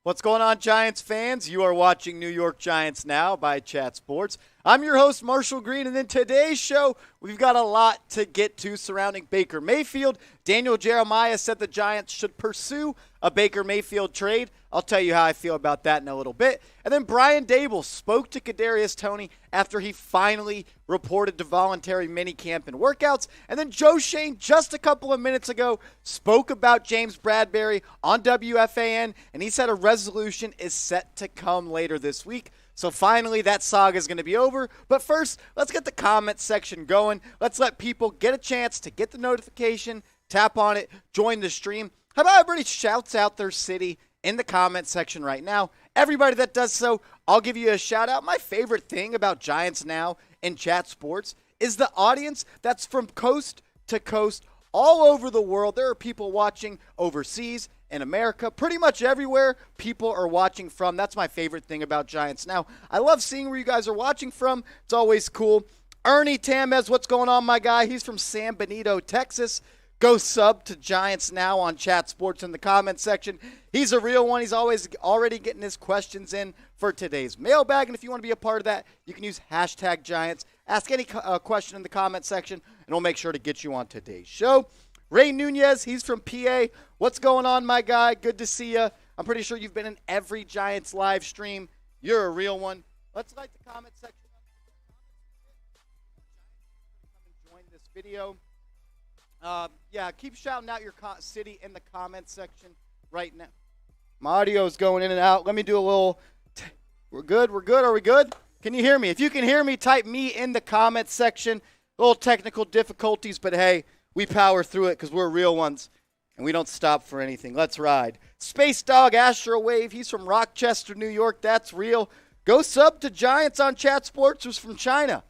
What's going on, Giants fans? You are watching New York Giants Now by Chat Sports. I'm your host, Marshall Green, and in today's show, we've got a lot to get to surrounding Baker Mayfield. Daniel Jeremiah said the Giants should pursue a Baker Mayfield trade. I'll tell you how I feel about that in a little bit. And then Brian Daboll spoke to Kadarius Toney after he finally reported to voluntary minicamp and workouts. And then Joe Schoen, just a couple of minutes ago, spoke about James Bradberry on WFAN, and he said a resolution is set to come later this week. So finally, that saga is going to be over. But first, let's get the comment section going. Let's let people get a chance to get the notification, tap on it, join the stream. How about everybody shouts out their city in the comment section right now? Everybody that does so, I'll give you a shout out. My favorite thing about Giants Now and Chat Sports is the audience that's from coast to coast all over the world. There are people watching overseas, in America, pretty much everywhere people are watching from. That's my favorite thing about Giants Now. I love seeing where you guys are watching from. It's always cool. Ernie Tamez, what's going on, my guy? He's from San Benito, Texas. Go sub to Giants Now on Chat Sports in the comment section. He's a real one. He's always already getting his questions in for today's mailbag. And if you want to be a part of that, you can use hashtag Giants. Ask any question in the comment section, and we'll make sure to get you on today's show. Ray Nunez, he's from PA. What's going on, my guy? Good to see you. I'm pretty sure you've been in every Giants live stream. You're a real one. Let's like the comment section. Join this video. Keep shouting out your city in the comment section right now. My audio is going in and out. Let me do a little. We're good. Are we good? Can you hear me? If you can hear me, type me in the comment section. A little technical difficulties, but hey, we power through it because we're real ones, and we don't stop for anything. Let's ride. Space Dog Astro Wave, he's from Rochester, New York. That's real. Go sub to Giants on Chat Sports, who's from China.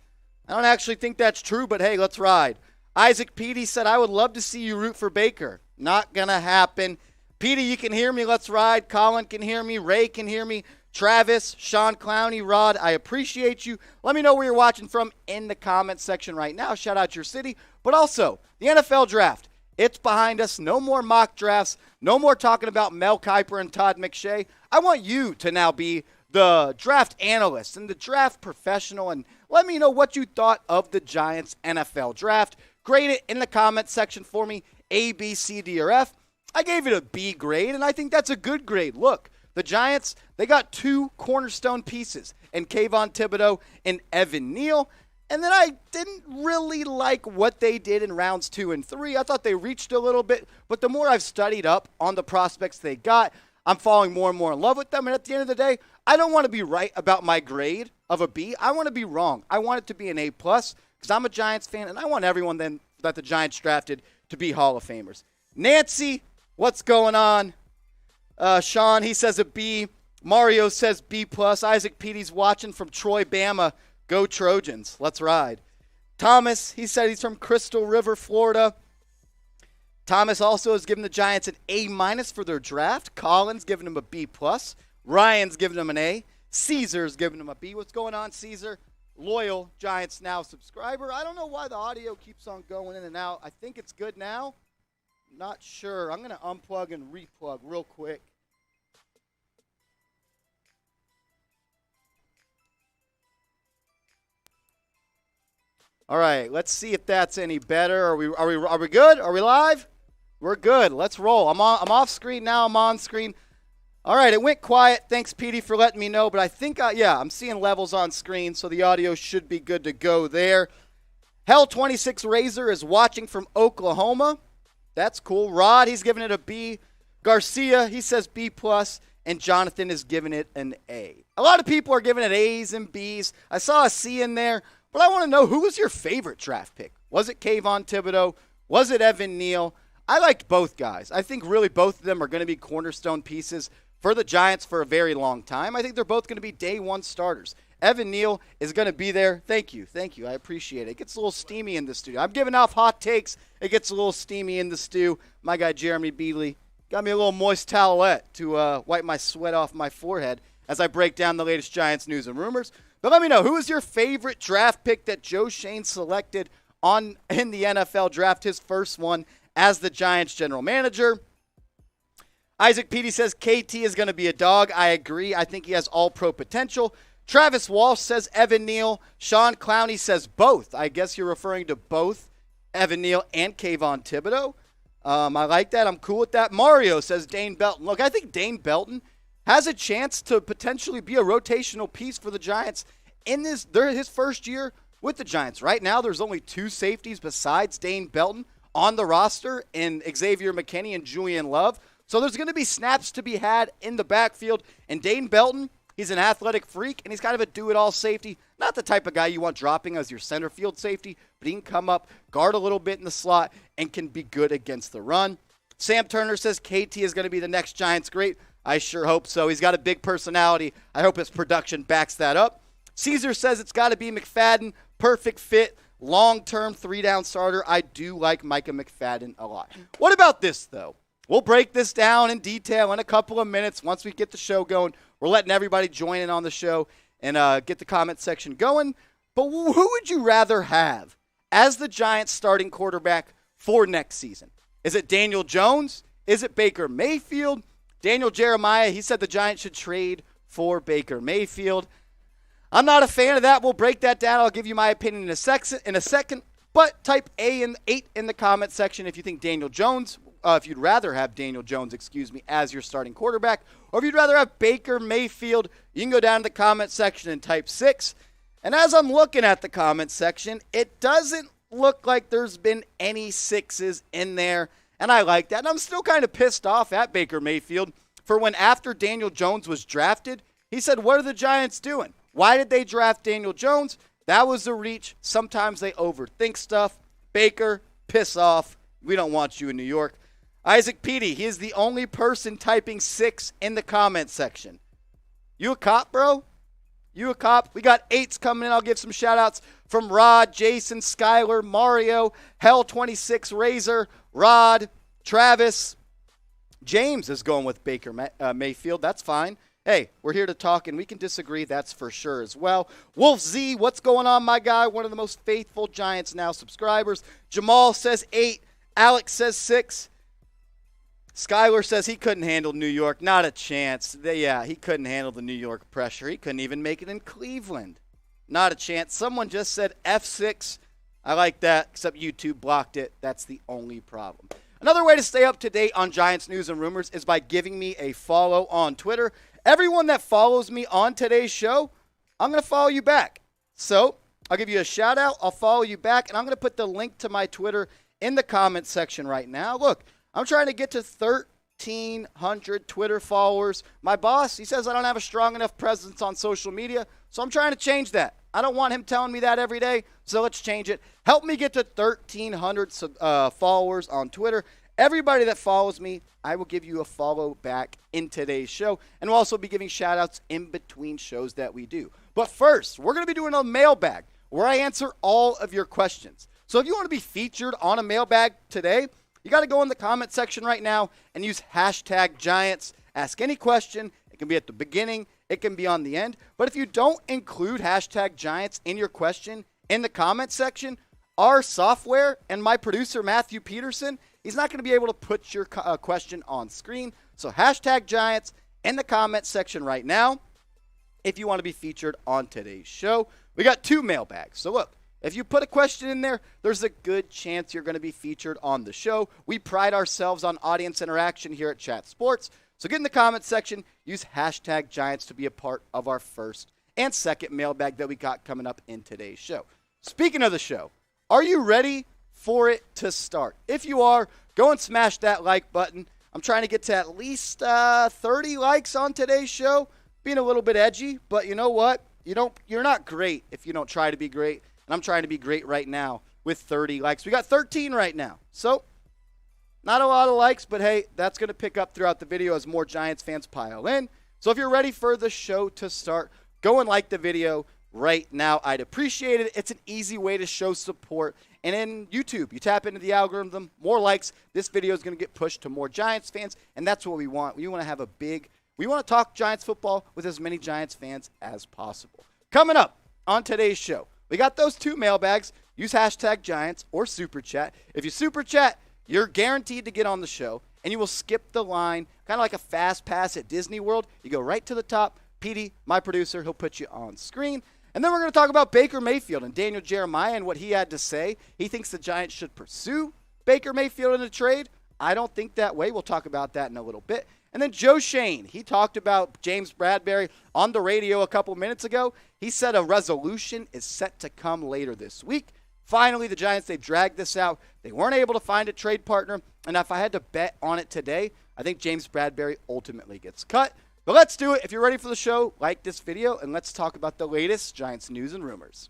I don't actually think that's true, but hey, let's ride. Isaac Petey said, I would love to see you root for Baker. Not going to happen. Petey, you can hear me. Let's ride. Colin can hear me. Ray can hear me. Travis, Sean Clowney, Rod, I appreciate you. Let me know where you're watching from in the comment section right now. Shout out your city. But also, the NFL draft, it's behind us. No more mock drafts. No more talking about Mel Kiper and Todd McShay. I want you to now be the draft analyst and the draft professional, and let me know what you thought of the Giants NFL draft. Grade it in the comment section for me, A, B, C, D, or F. I gave it a B grade, and I think that's a good grade. Look, the Giants, they got two cornerstone pieces in Kayvon Thibodeau and Evan Neal. And then I didn't really like what they did in rounds 2 and 3. I thought they reached a little bit, but the more I've studied up on the prospects they got, I'm falling more and more in love with them. And at the end of the day, I don't want to be right about my grade of a B. I want to be wrong. I want it to be an A+, because I'm a Giants fan, and I want everyone then that the Giants drafted to be Hall of Famers. Nancy, what's going on? Sean, he says a B. Mario says B+. Isaac Petey's watching from Troy, Bama. Go Trojans. Let's ride. Thomas, he said he's from Crystal River, Florida. Thomas also has given the Giants an A- for their draft. Colin's giving him a B+. Ryan's giving him an A. Caesar's giving him a B. What's going on, Caesar? Loyal Giants Now subscriber. I don't know why the audio keeps on going in and out. I think it's good now. Not sure. I'm going to unplug and replug real quick. All right, let's see if that's any better. Are we good? Are we live? We're good. Let's roll. I'm off screen now. I'm on screen. All right, it went quiet. Thanks, Petey, for letting me know. But I think, I'm seeing levels on screen, so the audio should be good to go there. Hell26 Razor is watching from Oklahoma. That's cool. Rod, he's giving it a B. Garcia, he says B+. And Jonathan is giving it an A. A lot of people are giving it A's and B's. I saw a C in there. But I want to know, who was your favorite draft pick? Was it Kayvon Thibodeau? Was it Evan Neal? I liked both guys. I think really both of them are going to be cornerstone pieces for the Giants for a very long time. I think they're both going to be day one starters. Evan Neal is going to be there. Thank you. I appreciate it. It gets a little steamy in the studio. I'm giving off hot takes. It gets a little steamy in the stew. My guy Jeremy Beatley got me a little moist towelette to wipe my sweat off my forehead as I break down the latest Giants news and rumors. But let me know, who is your favorite draft pick that Joe Schoen selected in the NFL draft, his first one as the Giants general manager? Isaac Petey says KT is going to be a dog. I agree. I think he has all-pro potential. Travis Walsh says Evan Neal. Sean Clowney says both. I guess you're referring to both Evan Neal and Kayvon Thibodeau. I like that. I'm cool with that. Mario says Dane Belton. Look, I think Dane Belton has a chance to potentially be a rotational piece for the Giants in his first year with the Giants. Right now, there's only 2 safeties besides Dane Belton on the roster in Xavier McKinney and Julian Love. So there's going to be snaps to be had in the backfield. And Dane Belton, he's an athletic freak, and he's kind of a do-it-all safety. Not the type of guy you want dropping as your center field safety, but he can come up, guard a little bit in the slot, and can be good against the run. Sam Turner says KT is going to be the next Giants great. I sure hope so. He's got a big personality. I hope his production backs that up. Caesar says it's got to be McFadden. Perfect fit. Long-term 3-down starter. I do like Micah McFadden a lot. What about this, though? We'll break this down in detail in a couple of minutes once we get the show going. We're letting everybody join in on the show and get the comment section going. But who would you rather have as the Giants starting quarterback for next season? Is it Daniel Jones? Is it Baker Mayfield? Daniel Jeremiah, he said the Giants should trade for Baker Mayfield. I'm not a fan of that. We'll break that down. I'll give you my opinion in a second. But type A and 8 in the comment section if you think Daniel Jones, if you'd rather have Daniel Jones, as your starting quarterback, or if you'd rather have Baker Mayfield, you can go down to the comment section and type 6. And as I'm looking at the comment section, it doesn't look like there's been any 6s in there. And I like that. And I'm still kind of pissed off at Baker Mayfield for when after Daniel Jones was drafted, he said, what are the Giants doing? Why did they draft Daniel Jones? That was a reach. Sometimes they overthink stuff. Baker, piss off. We don't want you in New York. Isaac Petey, he is the only person typing 6 in the comment section. You a cop, bro? You a cop? We got 8s coming in. I'll give some shout-outs from Rod, Jason, Skyler, Mario, Hell26, Razor, Rod, Travis. James is going with Baker Mayfield. That's fine. Hey, we're here to talk, and we can disagree. That's for sure as well. Wolf Z, what's going on, my guy? One of the most faithful Giants Now subscribers. Jamal says 8. Alex says 6. Skyler says he couldn't handle New York. Not a chance. He couldn't handle the New York pressure. He couldn't even make it in Cleveland. Not a chance. Someone just said F6. I like that, except YouTube blocked it. That's the only problem. Another way to stay up to date on Giants news and rumors is by giving me a follow on Twitter. Everyone that follows me on today's show, I'm going to follow you back. So I'll give you a shout out. I'll follow you back, and I'm going to put the link to my Twitter in the comment section right now. Look, I'm trying to get to 1,300 Twitter followers. My boss, he says I don't have a strong enough presence on social media, so I'm trying to change that. I don't want him telling me that every day, so let's change it. Help me get to 1,300 followers on Twitter. Everybody that follows me, I will give you a follow back in today's show, and we'll also be giving shout-outs in between shows that we do. But first, we're going to be doing a mailbag where I answer all of your questions. So if you want to be featured on a mailbag today, you got to go in the comment section right now and use hashtag Giants. Ask any question. It can be at the beginning. It can be on the end. But if you don't include hashtag Giants in your question in the comment section, our software and my producer, Matthew Peterson, he's not going to be able to put your question on screen. So hashtag Giants in the comment section right now if you want to be featured on today's show. We got 2 mailbags. So look, if you put a question in there, there's a good chance you're going to be featured on the show. We pride ourselves on audience interaction here at Chat Sports. So get in the comment section, use hashtag Giants to be a part of our first and second mailbag that we got coming up in today's show. Speaking of the show, are you ready for it to start? If you are, go and smash that like button. I'm trying to get to at least 30 likes on today's show. Being a little bit edgy, but you know what? You're not great if you don't try to be great. And I'm trying to be great right now with 30 likes. We got 13 right now. So, not a lot of likes, but hey, that's going to pick up throughout the video as more Giants fans pile in. So if you're ready for the show to start, go and like the video right now. I'd appreciate it. It's an easy way to show support. And in YouTube, you tap into the algorithm, more likes, this video is going to get pushed to more Giants fans, and that's what we want. We want to have we want to talk Giants football with as many Giants fans as possible. Coming up on today's show, we got those 2 mailbags. Use hashtag Giants or Super Chat. If you Super Chat, you're guaranteed to get on the show. and you will skip the line, kind of like a fast pass at Disney World. You go right to the top. Petey, my producer, he'll put you on screen. And then we're going to talk about Baker Mayfield and Daniel Jeremiah and what he had to say. He thinks the Giants should pursue Baker Mayfield in a trade. I don't think that way. We'll talk about that in a little bit. And then Joe Schoen, he talked about James Bradberry on the radio a couple minutes ago. He said a resolution is set to come later this week. Finally, the Giants, they've dragged this out. They weren't able to find a trade partner. And if I had to bet on it today, I think James Bradberry ultimately gets cut. But let's do it. If you're ready for the show, like this video, and let's talk about the latest Giants news and rumors.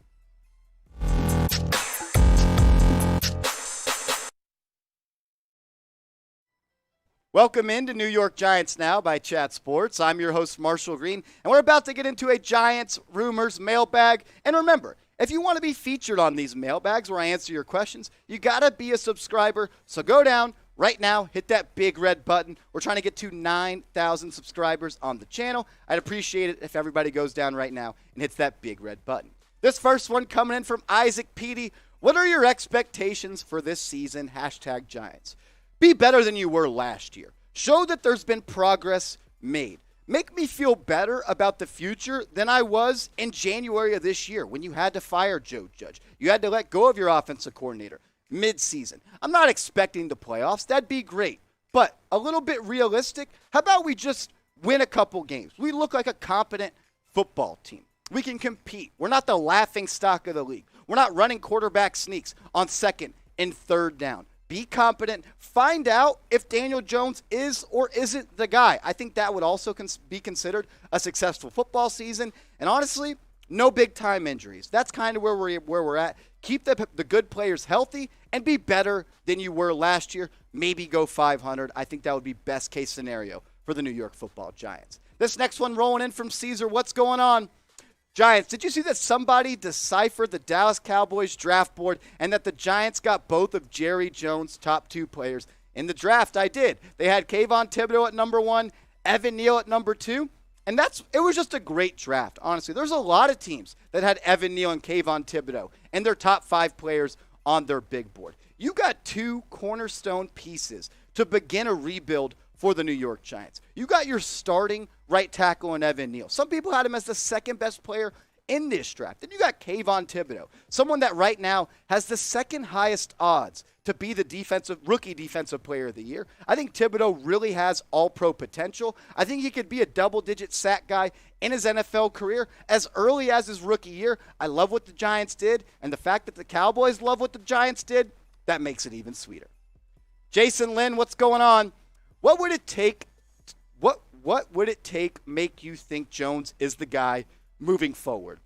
Welcome into New York Giants Now by Chat Sports. I'm your host, Marshall Green, and we're about to get into a Giants rumors mailbag. And remember, if you want to be featured on these mailbags where I answer your questions, you got to be a subscriber. So go down right now, hit that big red button. We're trying to get to 9,000 subscribers on the channel. I'd appreciate it if everybody goes down right now and hits that big red button. This first one coming in from Isaac Petey. What are your expectations for this season? # Giants. Be better than you were last year. Show that there's been progress made. Make me feel better about the future than I was in January of this year when you had to fire Joe Judge. You had to let go of your offensive coordinator mid-season. I'm not expecting the playoffs. That'd be great. But a little bit realistic, how about we just win a couple games? We look like a competent football team. We can compete. We're not the laughing stock of the league. We're not running quarterback sneaks on second and third down. Be competent. Find out if Daniel Jones is or isn't the guy. I think that would also be considered a successful football season. And honestly, no big-time injuries. That's kind of where we're at. Keep the good players healthy and be better than you were last year. Maybe go 500. I think that would be best-case scenario for the New York Football Giants. This next one rolling in from Caesar. What's going on? Giants, did you see that somebody deciphered the Dallas Cowboys draft board and that the Giants got both of Jerry Jones' top 2 players in the draft? I did. They had Kayvon Thibodeau at number 1, Evan Neal at number 2, and it was just a great draft, honestly. There's a lot of teams that had Evan Neal and Kayvon Thibodeau and their top 5 players on their big board. You got 2 cornerstone pieces to begin a rebuild for the New York Giants. You got your starting right tackle in Evan Neal. Some people had him as the second best player in this draft. Then you got Kayvon Thibodeau, someone that right now has the second highest odds to be the rookie defensive player of the year. I think Thibodeau really has all-pro potential. I think he could be a double-digit sack guy in his NFL career as early as his rookie year. I love what the Giants did, and the fact that the Cowboys love what the Giants did, that makes it even sweeter. Jason Lynn, what's going on? What would it take make you think Jones is the guy moving forward?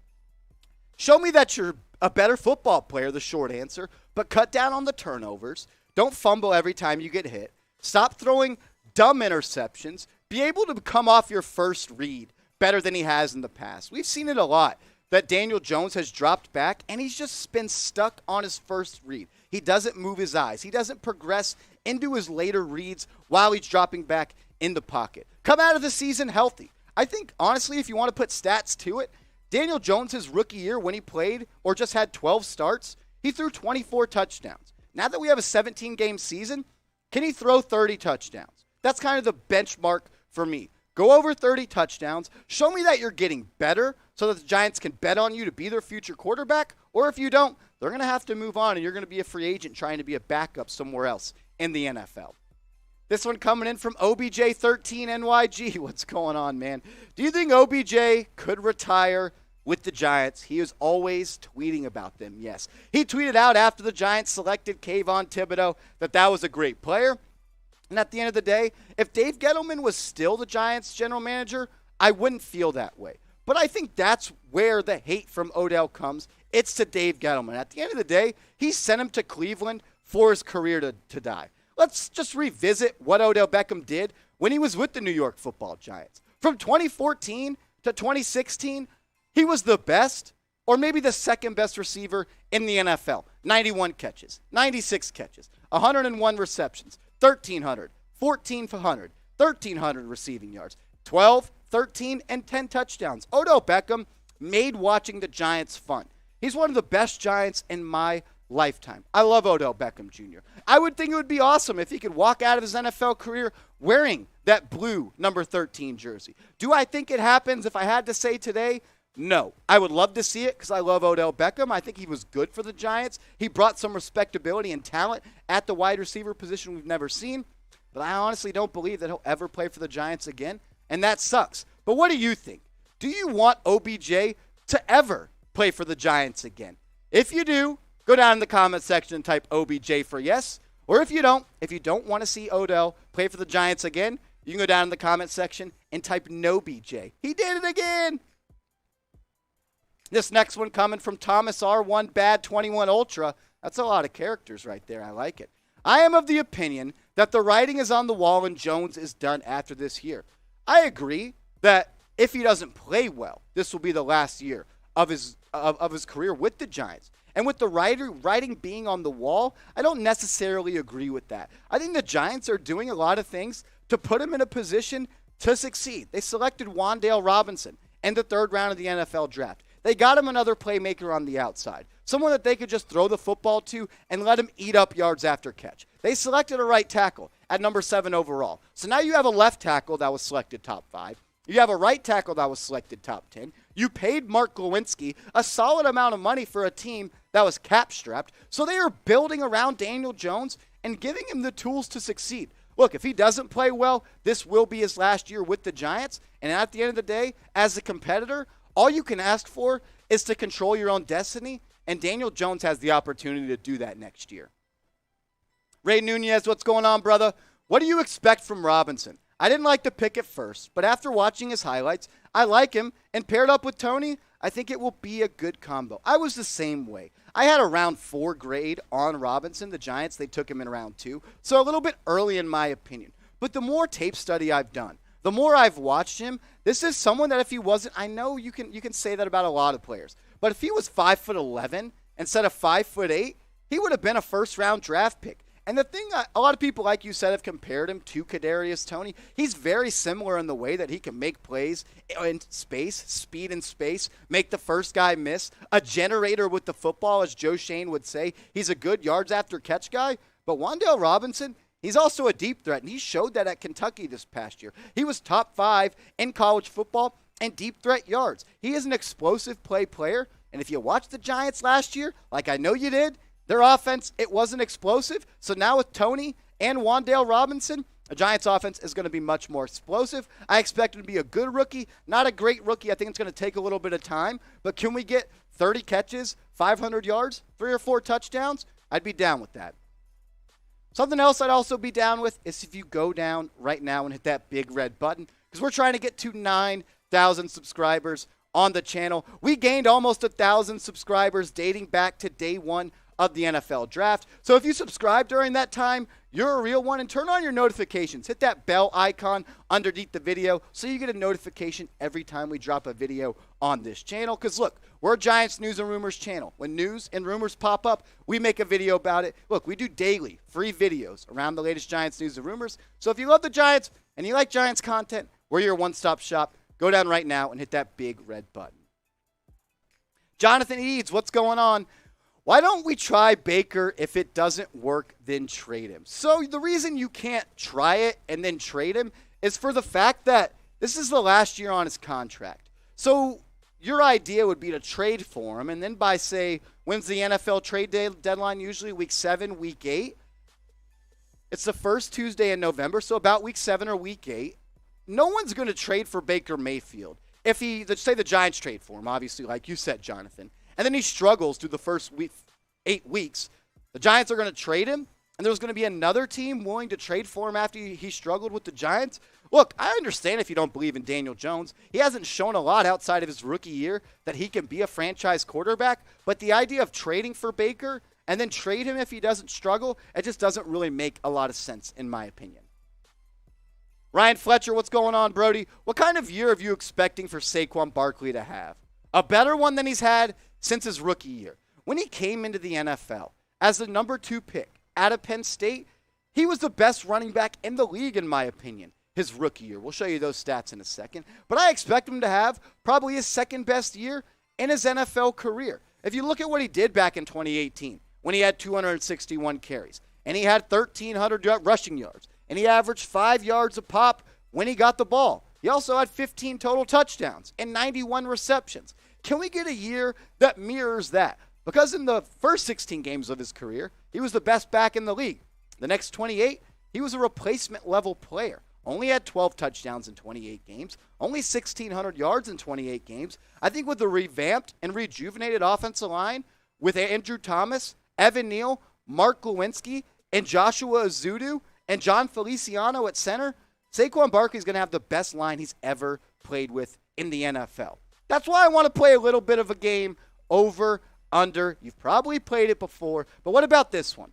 Show me that you're a better football player, the short answer, but cut down on the turnovers. Don't fumble every time you get hit. Stop throwing dumb interceptions. Be able to come off your first read better than he has in the past. We've seen it a lot that Daniel Jones has dropped back and he's just been stuck on his first read. He doesn't move his eyes. He doesn't progress into his later reads while he's dropping back in the pocket. Come out of the season healthy. I think, honestly, if you want to put stats to it, Daniel Jones, his rookie year when he played or just had 12 starts, he threw 24 touchdowns. Now that we have a 17-game season, can he throw 30 touchdowns? That's kind of the benchmark for me. Go over 30 touchdowns. Show me that you're getting better so that the Giants can bet on you to be their future quarterback. Or if you don't, they're going to have to move on and you're going to be a free agent trying to be a backup somewhere else in the NFL. This one coming in from OBJ13NYG. What's going on, man? Do you think OBJ could retire with the Giants? He is always tweeting about them, yes. He tweeted out after the Giants selected Kayvon Thibodeau that was a great player. And at the end of the day, if Dave Gettleman was still the Giants general manager, I wouldn't feel that way. But I think that's where the hate from Odell comes. It's to Dave Gettleman. At the end of the day, he sent him to Cleveland for his career to die. Let's just revisit what Odell Beckham did when he was with the New York Football Giants. From 2014 to 2016, he was the best or maybe the second best receiver in the NFL. 91 catches, 96 catches, 101 receptions, 1,300, 1,400, 1,300 receiving yards, 12, 13, and 10 touchdowns. Odell Beckham made watching the Giants fun. He's one of the best Giants in my lifetime. I love Odell Beckham Jr. I would think it would be awesome if he could walk out of his NFL career wearing that blue number 13 jersey. Do I think it happens if I had to say today? No. I would love to see it because I love Odell Beckham. I think he was good for the Giants. He brought some respectability and talent at the wide receiver position we've never seen. But I honestly don't believe that he'll ever play for the Giants again, and that sucks. But what do you think? Do you want OBJ to ever play for the Giants again? If you do, go down in the comment section and type OBJ for yes. Or if you don't want to see Odell play for the Giants again, you can go down in the comment section and type no BJ. He did it again. This next one coming from Thomas R1 Bad 21 Ultra. That's a lot of characters right there. I like it. I am of the opinion that the writing is on the wall and Jones is done after this year. I agree that if he doesn't play well, this will be the last year of his career with the Giants. And with the writing being on the wall, I don't necessarily agree with that. I think the Giants are doing a lot of things to put him in a position to succeed. They selected Wan'Dale Robinson in the 3rd round of the NFL draft. They got him another playmaker on the outside, someone that they could just throw the football to and let him eat up yards after catch. They selected a right tackle at number 7 overall. So now you have a left tackle that was selected top 5. You have a right tackle that was selected top 10. You paid Mark Glowinski a solid amount of money for a team that was cap-strapped. So they are building around Daniel Jones and giving him the tools to succeed. Look, if he doesn't play well, this will be his last year with the Giants. And at the end of the day, as a competitor, all you can ask for is to control your own destiny, and Daniel Jones has the opportunity to do that next year. Ray Nunez, what's going on, brother? What do you expect from Robinson? I didn't like the pick at first, but after watching his highlights, I like him, and paired up with Tony, I think it will be a good combo. I was the same way. I had a round 4 grade on Robinson. The Giants, they took him in round 2, so a little bit early in my opinion. But the more tape study I've done, the more I've watched him, this is someone that if he wasn't, I know you can say that about a lot of players, but if he was 5'11" instead of 5'8", he would have been a first-round draft pick. And the thing, a lot of people, like you said, have compared him to Kadarius Toney. He's very similar in the way that he can make plays in space, speed in space, make the first guy miss, a generator with the football, as Joe Schoen would say. He's a good yards after catch guy, but Wan'Dale Robinson, he's also a deep threat, and he showed that at Kentucky this past year. He was top 5 in college football and deep threat yards. He is an explosive player, and if you watched the Giants last year, like I know you did, their offense, it wasn't explosive. So now with Tony and Wan'Dale Robinson, the Giants offense is going to be much more explosive. I expect him to be a good rookie, not a great rookie. I think it's going to take a little bit of time, but can we get 30 catches, 500 yards, 3 or 4 touchdowns? I'd be down with that. Something else I'd also be down with is if you go down right now and hit that big red button, because we're trying to get to 9,000 subscribers on the channel. We gained almost 1,000 subscribers dating back to day 1 of the NFL draft. So if you subscribe during that time, you're a real one, and turn on your notifications. Hit that bell icon underneath the video so you get a notification every time we drop a video on this channel. Because look, we're a Giants News and Rumors channel. When news and rumors pop up, we make a video about it. Look, we do daily free videos around the latest Giants news and rumors. So if you love the Giants and you like Giants content, we're your one-stop shop. Go down right now and hit that big red button. Jonathan Eads, what's going on? Why don't we try Baker? If it doesn't work, then trade him. So the reason you can't try it and then trade him is for the fact that this is the last year on his contract. So your idea would be to trade for him, and then by, say, when's the NFL trade deadline usually? Week 7, week 8? It's the first Tuesday in November, so about week 7 or week 8. No one's going to trade for Baker Mayfield. If say the Giants trade for him, obviously, like you said, Jonathan, and then he struggles through the first 8 weeks, the Giants are going to trade him, and there's going to be another team willing to trade for him after he struggled with the Giants. Look, I understand if you don't believe in Daniel Jones. He hasn't shown a lot outside of his rookie year that he can be a franchise quarterback, but the idea of trading for Baker and then trade him if he doesn't struggle, it just doesn't really make a lot of sense in my opinion. Ryan Fletcher, what's going on, Brody? What kind of year are you expecting for Saquon Barkley to have? A better one than he's had since his rookie year. When he came into the NFL as the number 2 pick out of Penn State, he was the best running back in the league, in my opinion, his rookie year. We'll show you those stats in a second. But I expect him to have probably his second best year in his NFL career. If you look at what he did back in 2018, when he had 261 carries. And he had 1,300 rushing yards. And he averaged 5 yards a pop when he got the ball. He also had 15 total touchdowns and 91 receptions. Can we get a year that mirrors that? Because in the first 16 games of his career, he was the best back in the league. The next 28, he was a replacement level player. Only had 12 touchdowns in 28 games. Only 1,600 yards in 28 games. I think with the revamped and rejuvenated offensive line, with Andrew Thomas, Evan Neal, Mark Lewinsky, and Joshua Azudu, and John Feliciano at center, Saquon Barkley's going to have the best line he's ever played with in the NFL. That's why I want to play a little bit of a game over, under. You've probably played it before, but what about this one?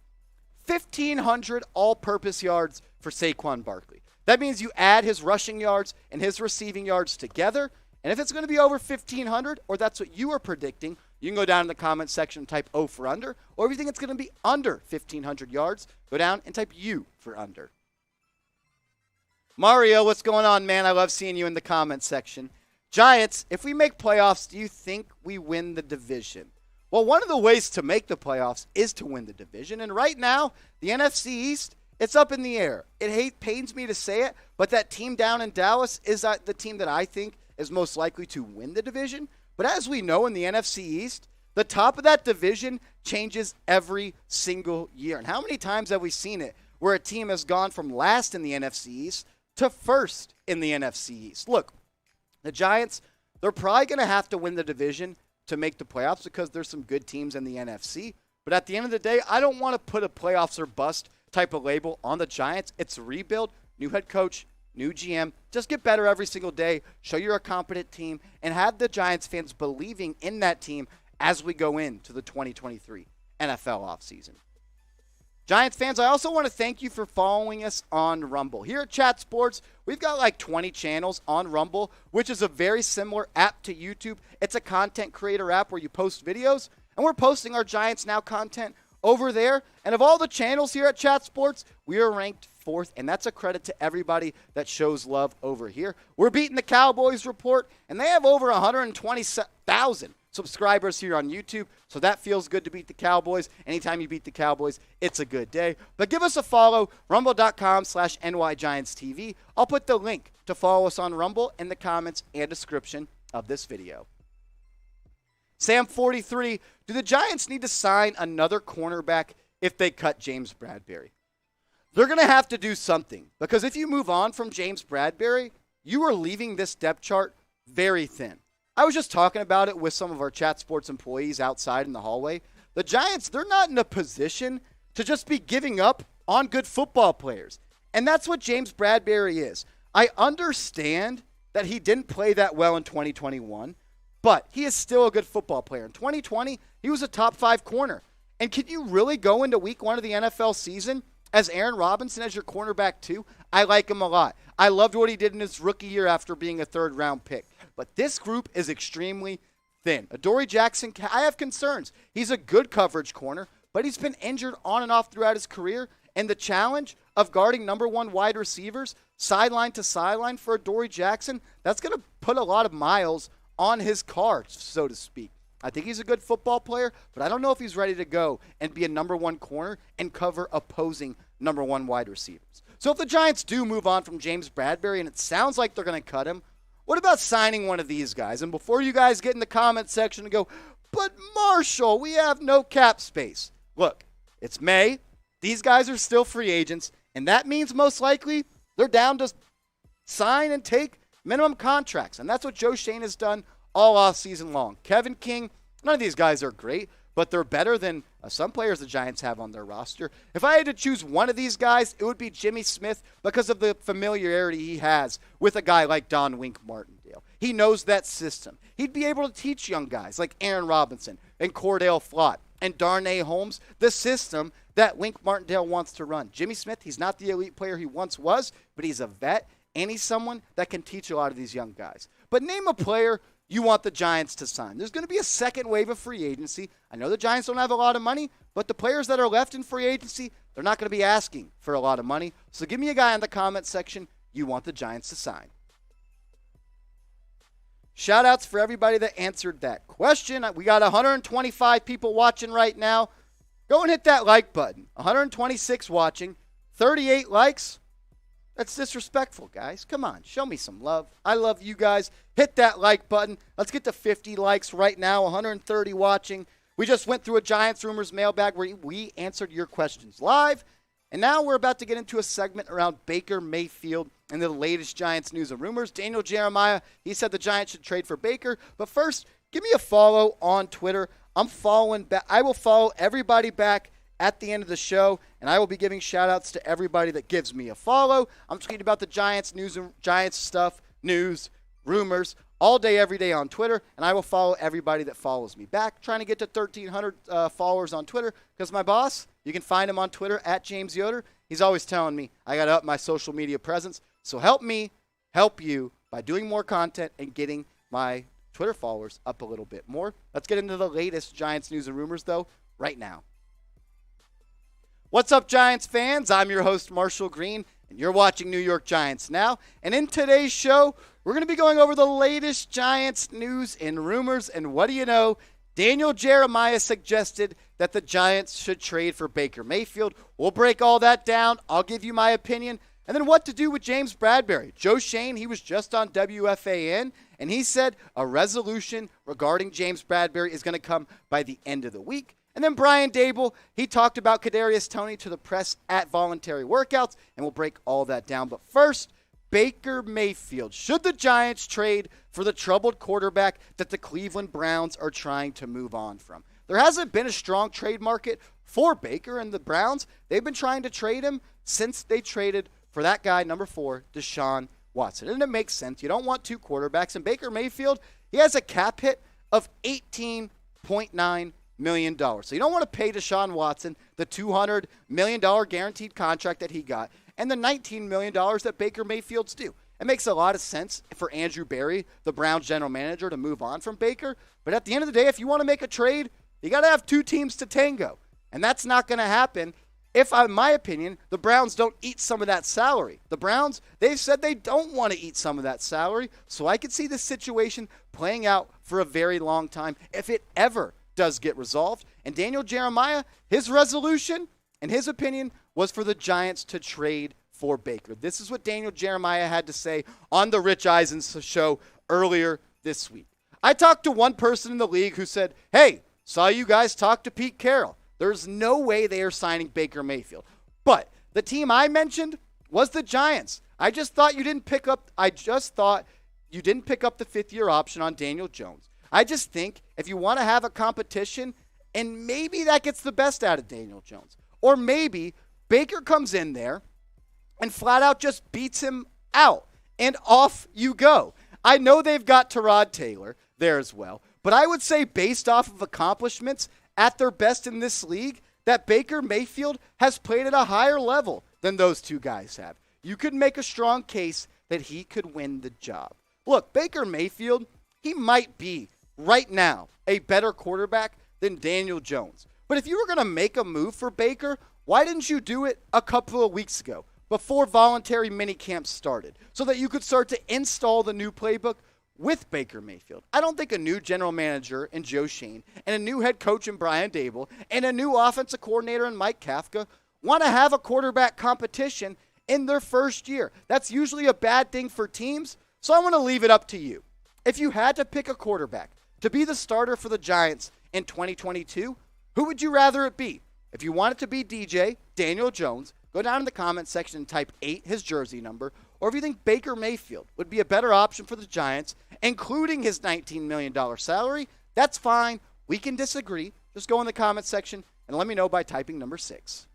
1,500 all-purpose yards for Saquon Barkley. That means you add his rushing yards and his receiving yards together, and if it's going to be over 1,500, or that's what you are predicting, you can go down in the comments section and type O for under, or if you think it's going to be under 1,500 yards, go down and type U for under. Mario, what's going on, man? I love seeing you in the comments section. Giants, if we make playoffs, do you think we win the division? Well, one of the ways to make the playoffs is to win the division, and right now, the NFC East, it's up in the air. It pains me to say it, but that team down in Dallas is the team that I think is most likely to win the division. But as we know in the NFC East, the top of that division changes every single year. And how many times have we seen it where a team has gone from last in the NFC East to first in the NFC East? Look, the Giants, they're probably going to have to win the division to make the playoffs because there's some good teams in the NFC. But at the end of the day, I don't want to put a playoffs or bust type of label on the Giants. It's a rebuild, new head coach, new GM. Just get better every single day. Show you're a competent team and have the Giants fans believing in that team as we go into the 2023 NFL offseason. Giants fans, I also want to thank you for following us on Rumble. Here at Chat Sports, we've got like 20 channels on Rumble, which is a very similar app to YouTube. It's a content creator app where you post videos, and we're posting our Giants Now content over there. And of all the channels here at Chat Sports, we are ranked 4th, and that's a credit to everybody that shows love over here. We're beating the Cowboys report, and they have over 120,000 subscribers here on YouTube, so that feels good to beat the Cowboys. Anytime you beat the Cowboys, it's a good day. But give us a follow, rumble.com/NYGiantsTV. I'll put the link to follow us on Rumble in the comments and description of this video. Sam43, do the Giants need to sign another cornerback if they cut James Bradberry? They're going to have to do something, because if you move on from James Bradberry, you are leaving this depth chart very thin. I was just talking about it with some of our Chat Sports employees outside in the hallway. The Giants, they're not in a position to just be giving up on good football players. And that's what James Bradberry is. I understand that he didn't play that well in 2021, but he is still a good football player. In 2020, he was a top 5 corner. And can you really go into week 1 of the NFL season as Aaron Robinson as your cornerback too? I like him a lot. I loved what he did in his rookie year after being a 3rd-round pick. But this group is extremely thin. Adoree Jackson, I have concerns. He's a good coverage corner, but he's been injured on and off throughout his career. And the challenge of guarding number 1 wide receivers, sideline to sideline for Adoree Jackson, that's going to put a lot of miles on his car, so to speak. I think he's a good football player, but I don't know if he's ready to go and be a number 1 corner and cover opposing number 1 wide receivers. So if the Giants do move on from James Bradberry, and it sounds like they're going to cut him, what about signing one of these guys? And before you guys get in the comment section and go, but Marshall, we have no cap space. Look, it's May. These guys are still free agents, and that means most likely they're down to sign and take minimum contracts. And that's what Joe Schoen has done all offseason long. Kevin King, none of these guys are great, but they're better than some players the Giants have on their roster. If I had to choose one of these guys, it would be Jimmy Smith because of the familiarity he has with a guy like Don Wink Martindale. He knows that system. He'd be able to teach young guys like Aaron Robinson and Cordell Flott and Darnay Holmes the system that Wink Martindale wants to run. Jimmy Smith, he's not the elite player he once was, but he's a vet, and he's someone that can teach a lot of these young guys. But name a player you want the Giants to sign. There's going to be a second wave of free agency. I know the Giants don't have a lot of money, but the players that are left in free agency, they're not going to be asking for a lot of money. So give me a guy in the comment section you want the Giants to sign. Shout-outs for everybody that answered that question. We got 125 people watching right now. Go and hit that like button. 126 watching, 38 likes. That's disrespectful, guys. Come on, show me some love. I love you guys. Hit that like button. Let's get to 50 likes right now, 130 watching. We just went through a Giants Rumors mailbag where we answered your questions live. And now we're about to get into a segment around Baker Mayfield and the latest Giants news and rumors. Daniel Jeremiah, he said the Giants should trade for Baker. But first, give me a follow on Twitter. I'm following back. I will follow everybody back at the end of the show, and I will be giving shout-outs to everybody that gives me a follow. I'm tweeting about the Giants news and Giants stuff, news, rumors, all day, every day on Twitter, and I will follow everybody that follows me back. Trying to get to 1,300 followers on Twitter because my boss, you can find him on Twitter at James Yoder. He's always telling me I got to up my social media presence. So help me help you by doing more content and getting my Twitter followers up a little bit more. Let's get into the latest Giants news and rumors, though, right now. What's up, Giants fans? I'm your host, Marshall Green, and you're watching New York Giants Now. And in today's show, we're going to be going over the latest Giants news and rumors. And what do you know? Daniel Jeremiah suggested that the Giants should trade for Baker Mayfield. We'll break all that down. I'll give you my opinion. And then what to do with James Bradberry. Joe Schoen, he was just on WFAN, and he said a resolution regarding James Bradberry is going to come by the end of the week. And then Brian Daboll, he talked about Kadarius Toney to the press at voluntary workouts, and we'll break all that down. But first, Baker Mayfield. Should the Giants trade for the troubled quarterback that the Cleveland Browns are trying to move on from? There hasn't been a strong trade market for Baker and the Browns. They've been trying to trade him since they traded for that guy, number 4, Deshaun Watson. And it makes sense. You don't want two quarterbacks. And Baker Mayfield, he has a cap hit of $18.9 million. So you don't want to pay Deshaun Watson the $200 million guaranteed contract that he got and the $19 million that Baker Mayfield's due. It makes a lot of sense for Andrew Berry, the Browns general manager, to move on from Baker. But at the end of the day, if you want to make a trade, you got to have two teams to tango. And that's not going to happen if, in my opinion, the Browns don't eat some of that salary. The Browns, they've said they don't want to eat some of that salary. So I could see this situation playing out for a very long time if it ever does get resolved. And Daniel Jeremiah, his resolution and his opinion was for the Giants to trade for Baker. This is what Daniel Jeremiah had to say on the Rich Eisen show earlier this week. I talked to one person in the league who said, hey, saw you guys talk to Pete Carroll. There's no way they are signing Baker Mayfield. But the team I mentioned was the Giants. I just thought you didn't pick up the 5th-year option on Daniel Jones. I just think if you want to have a competition, and maybe that gets the best out of Daniel Jones, or maybe Baker comes in there and flat out just beats him out, and off you go. I know they've got Tyrod Taylor there as well, but I would say based off of accomplishments at their best in this league, that Baker Mayfield has played at a higher level than those two guys have. You could make a strong case that he could win the job. Look, Baker Mayfield, he might be right now a better quarterback than Daniel Jones. But if you were going to make a move for Baker, why didn't you do it a couple of weeks ago before voluntary minicamp started so that you could start to install the new playbook with Baker Mayfield? I don't think a new general manager in Joe Schoen and a new head coach in Brian Daboll and a new offensive coordinator in Mike Kafka want to have a quarterback competition in their first year. That's usually a bad thing for teams, so I'm going to leave it up to you. If you had to pick a quarterback to be the starter for the Giants in 2022, who would you rather it be? If you want it to be Daniel Jones, go down in the comment section and type 8, his jersey number. Or if you think Baker Mayfield would be a better option for the Giants, including his $19 million salary, that's fine. We can disagree. Just go in the comment section and let me know by typing number 6.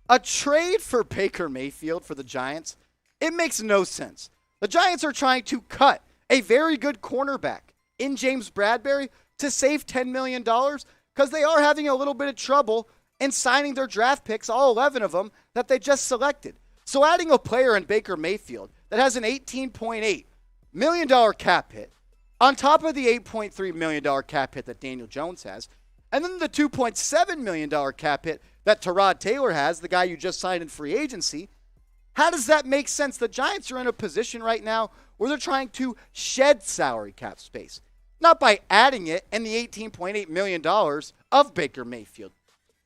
A trade for Baker Mayfield for the Giants, it makes no sense. The Giants are trying to cut a very good cornerback in James Bradberry to save $10 million because they are having a little bit of trouble in signing their draft picks, all 11 of them, that they just selected. So adding a player in Baker Mayfield that has an $18.8 million cap hit on top of the $8.3 million cap hit that Daniel Jones has, and then the $2.7 million cap hit that Tyrod Taylor has, the guy you just signed in free agency, how does that make sense? The Giants are in a position right now where they're trying to shed salary cap space. not by adding it and the $18.8 million of Baker Mayfield.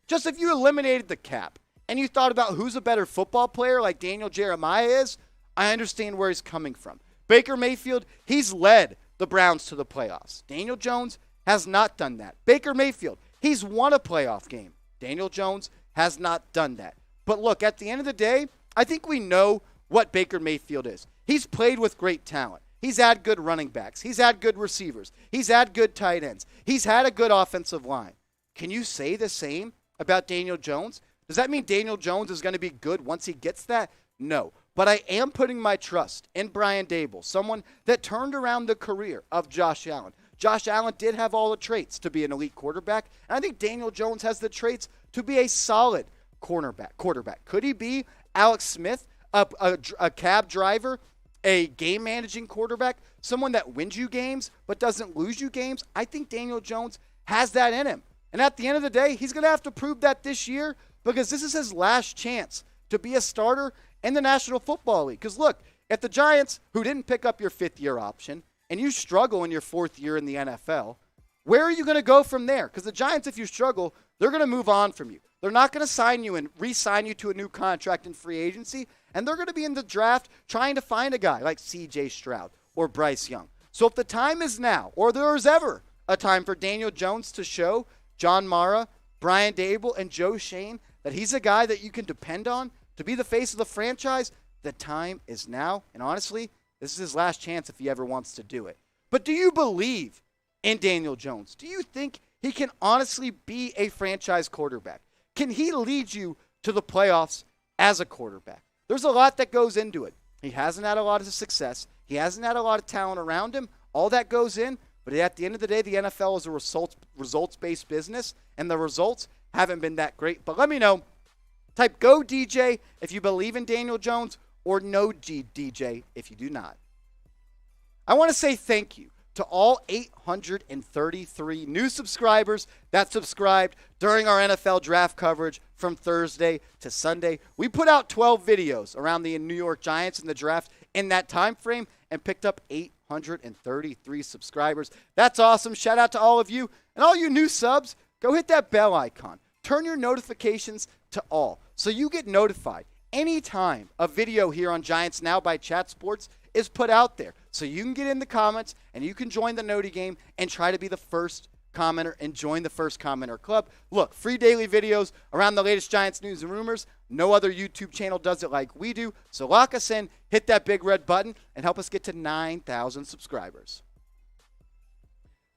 Just if you eliminated the cap and you thought about who's a better football player like Daniel Jeremiah is, I understand where he's coming from. Baker Mayfield, he's led the Browns to the playoffs. Daniel Jones has not done that. Baker Mayfield, he's won a playoff game. Daniel Jones has not done that. But look, at the end of the day, I think we know what Baker Mayfield is. He's played with great talent. He's had good running backs. He's had good receivers. He's had good tight ends. He's had a good offensive line. Can you say the same about Daniel Jones? Does that mean Daniel Jones is going to be good once he gets that? No. But I am putting my trust in Brian Daboll, someone that turned around the career of Josh Allen. Josh Allen did have all the traits to be an elite quarterback, and I think Daniel Jones has the traits to be a solid quarterback. Could he be Alex Smith, a cab driver, a game-managing quarterback, someone that wins you games but doesn't lose you games? I think Daniel Jones has that in him. And at the end of the day, he's going to have to prove that this year because this is his last chance to be a starter in the National Football League. Because look, if the Giants, who didn't pick up your fifth-year option, and you struggle in your fourth year in the NFL, where are you going to go from there? Because the Giants, if you struggle, they're going to move on from you. They're not going to sign you and re-sign you to a new contract in free agency, and they're going to be in the draft trying to find a guy like C.J. Stroud or Bryce Young. So if the time is now, or there is ever a time for Daniel Jones to show John Mara, Brian Daboll, and Joe Schoen that he's a guy that you can depend on to be the face of the franchise, the time is now. And honestly, this is his last chance if he ever wants to do it. But do you believe in Daniel Jones? Do you think he can honestly be a franchise quarterback? Can he lead you to the playoffs as a quarterback? There's a lot that goes into it. He hasn't had a lot of success. He hasn't had a lot of talent around him. All that goes in. But at the end of the day, the NFL is a results-based business, and the results haven't been that great. But let me know. Type go DJ if you believe in Daniel Jones, or no DJ if you do not. I want to say thank you to all 833 new subscribers that subscribed during our NFL draft coverage from Thursday to Sunday. We put out 12 videos around the New York Giants in the draft in that time frame and picked up 833 subscribers. That's awesome. Shout out to all of you. And all you new subs, go hit that bell icon. Turn your notifications to all so you get notified anytime a video here on Giants Now by Chat Sports is put out there. So you can get in the comments and you can join the Noti game and try to be the first commenter and join the first commenter club. Look, free daily videos around the latest Giants news and rumors. No other YouTube channel does it like we do. So lock us in, hit that big red button, and help us get to 9,000 subscribers.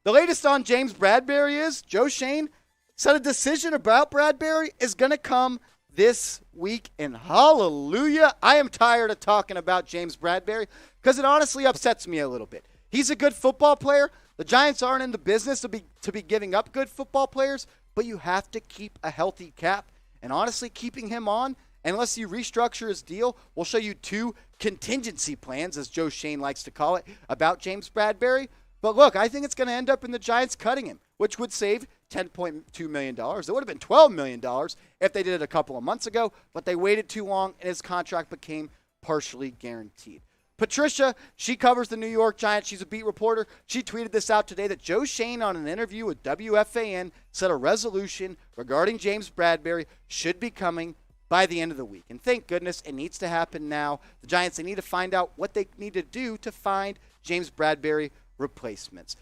The latest on James Bradberry is Joe Schoen said a decision about Bradberry is going to come this week, and hallelujah, I am tired of talking about James Bradberry because it honestly upsets me a little bit. He's a good football player. The Giants aren't in the business to be giving up good football players, but you have to keep a healthy cap. And honestly, keeping him on, unless you restructure his deal, we'll show you two contingency plans, as Joe Schoen likes to call it, about James Bradberry. But look, I think it's going to end up in the Giants cutting him, which would save $10.2 million. It would have been $12 million if they did it a couple of months ago, but they waited too long, and his contract became partially guaranteed. Patricia, she covers the New York Giants. She's a beat reporter. She tweeted this out today that Joe Schoen, on an interview with WFAN, said a resolution regarding James Bradberry should be coming by the end of the week. And thank goodness it needs to happen now. The Giants, they need to find out what they need to do to find James Bradberry replacements.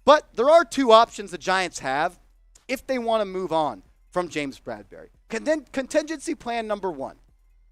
But there are two options the Giants have if they want to move on from James Bradberry. Contingency plan number one,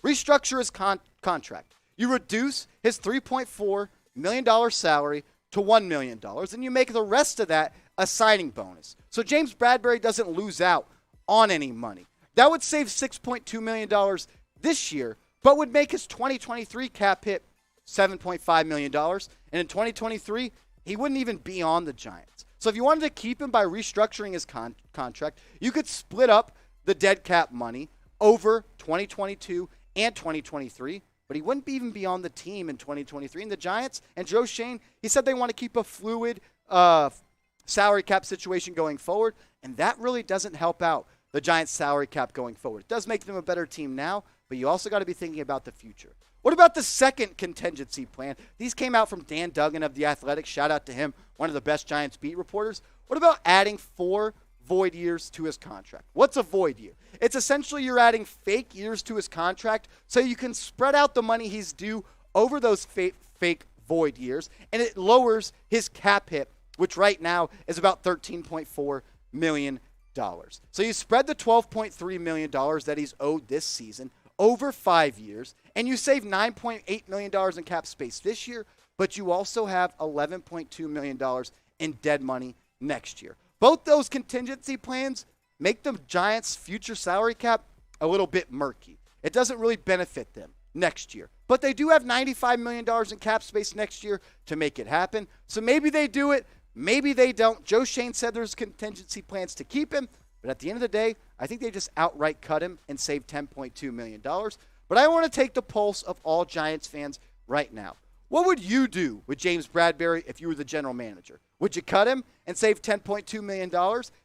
restructure his contract. You reduce his $3.4 million salary to $1 million, and you make the rest of that a signing bonus. So James Bradberry doesn't lose out on any money. That would save $6.2 million this year, but would make his 2023 cap hit $7.5 million. And in 2023, he wouldn't even be on the Giants. So if you wanted to keep him by restructuring his contract, you could split up the dead cap money over 2022 and 2023, but he wouldn't even be on the team in 2023. And the Giants and Joe Schoen, he said they want to keep a fluid salary cap situation going forward, and that really doesn't help out the Giants' salary cap going forward. It does make them a better team now, but you also got to be thinking about the future. What about the second contingency plan? These came out from Dan Duggan of The Athletic. Shout out to him, one of the best Giants beat reporters. What about adding 4 void years to his contract? What's a void year? It's essentially you're adding fake years to his contract so you can spread out the money he's due over those fake void years, and it lowers his cap hit, which right now is about $13.4 million. So you spread the $12.3 million that he's owed this season over 5 years, and you save $9.8 million in cap space this year, but you also have $11.2 million in dead money next year. Both those contingency plans make the Giants' future salary cap a little bit murky. It doesn't really benefit them next year. But they do have $95 million in cap space next year to make it happen. So maybe they do it, maybe they don't. Joe Schoen said there's contingency plans to keep him, but at the end of the day, I think they just outright cut him and save $10.2 million. But I want to take the pulse of all Giants fans right now. What would you do with James Bradberry if you were the general manager? Would you cut him and save $10.2 million?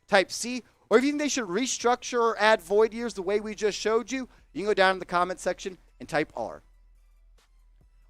Type C. Or if you think they should restructure or add void years the way we just showed you, you can go down in the comment section and type R.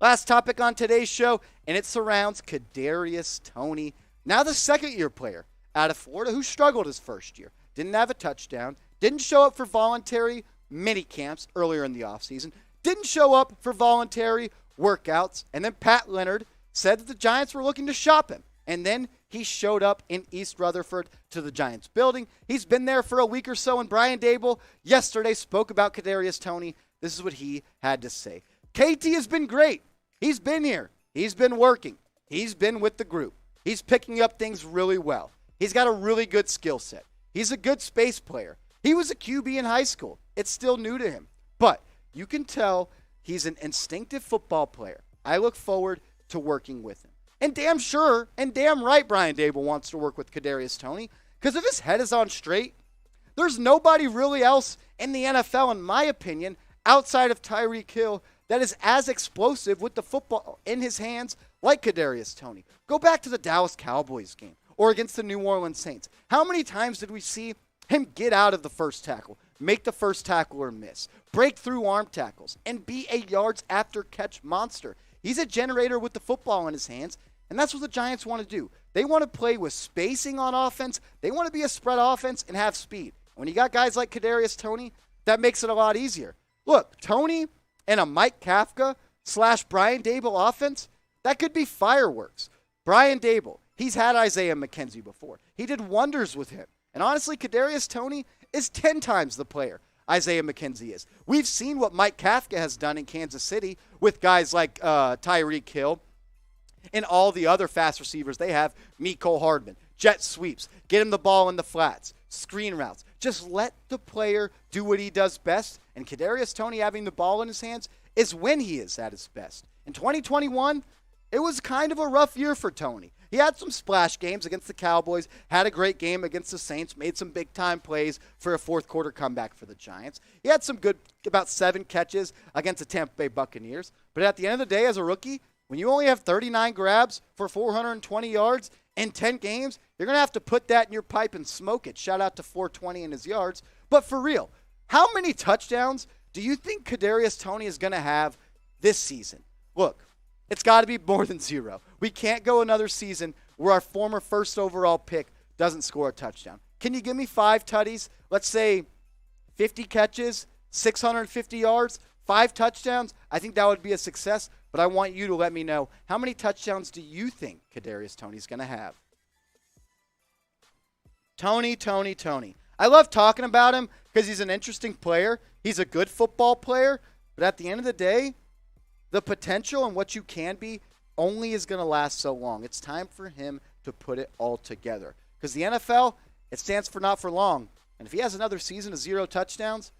Last topic on today's show, and it surrounds Kadarius Toney, now the second-year player out of Florida who struggled his first year. Didn't have a touchdown, didn't show up for voluntary mini camps earlier in the offseason, didn't show up for voluntary workouts, and then Pat Leonard said that the Giants were looking to shop him. And then he showed up in East Rutherford to the Giants building. He's been there for a week or so, and Brian Daboll yesterday spoke about Kadarius Toney. This is what he had to say. KT has been great. He's been here. He's been working. He's been with the group. He's picking up things really well. He's got a really good skill set. He's a good space player. He was a QB in high school. It's still new to him. But you can tell he's an instinctive football player. I look forward to working with him. And damn sure and damn right Brian Daboll wants to work with Kadarius Toney, because if his head is on straight, there's nobody really else in the NFL, in my opinion, outside of Tyreek Hill, that is as explosive with the football in his hands like Kadarius Toney. Go back to the Dallas Cowboys game or against the New Orleans Saints. How many times did we see him get out of the first tackle, make the first tackle or miss, break through arm tackles, and be a yards after catch monster? He's a generator with the football in his hands, and that's what the Giants want to do. They want to play with spacing on offense. They want to be a spread offense and have speed. When you got guys like Kadarius Toney, that makes it a lot easier. Look, Toney and a Mike Kafka / Brian Daboll offense, that could be fireworks. Brian Daboll, he's had Isaiah McKenzie before. He did wonders with him. And honestly, Kadarius Toney is 10 times the player Isaiah McKenzie is. We've seen what Mike Kafka has done in Kansas City with guys like Tyreek Hill and all the other fast receivers they have, Mecole Hardman, jet sweeps, get him the ball in the flats, screen routes. Just let the player do what he does best, and Kadarius Toney having the ball in his hands is when he is at his best. In 2021, it was kind of a rough year for Toney. He had some splash games against the Cowboys, had a great game against the Saints, made some big-time plays for a fourth-quarter comeback for the Giants. He had some good, about 7 catches against the Tampa Bay Buccaneers. But at the end of the day, as a rookie, when you only have 39 grabs for 420 yards in 10 games, you're going to have to put that in your pipe and smoke it. Shout out to 420 in his yards. But for real, how many touchdowns do you think Kadarius Toney is going to have this season? Look, it's got to be more than 0. We can't go another season where our former first overall pick doesn't score a touchdown. Can you give me 5 tutties? Let's say 50 catches, 650 yards, 5 touchdowns. I think that would be a success, but I want you to let me know, how many touchdowns do you think Kadarius Toney's going to have? Toney. I love talking about him because he's an interesting player. He's a good football player, but at the end of the day, the potential and what you can be only is going to last so long. It's time for him to put it all together. Because the NFL, it stands for not for long. And if he has another season of 0 touchdowns,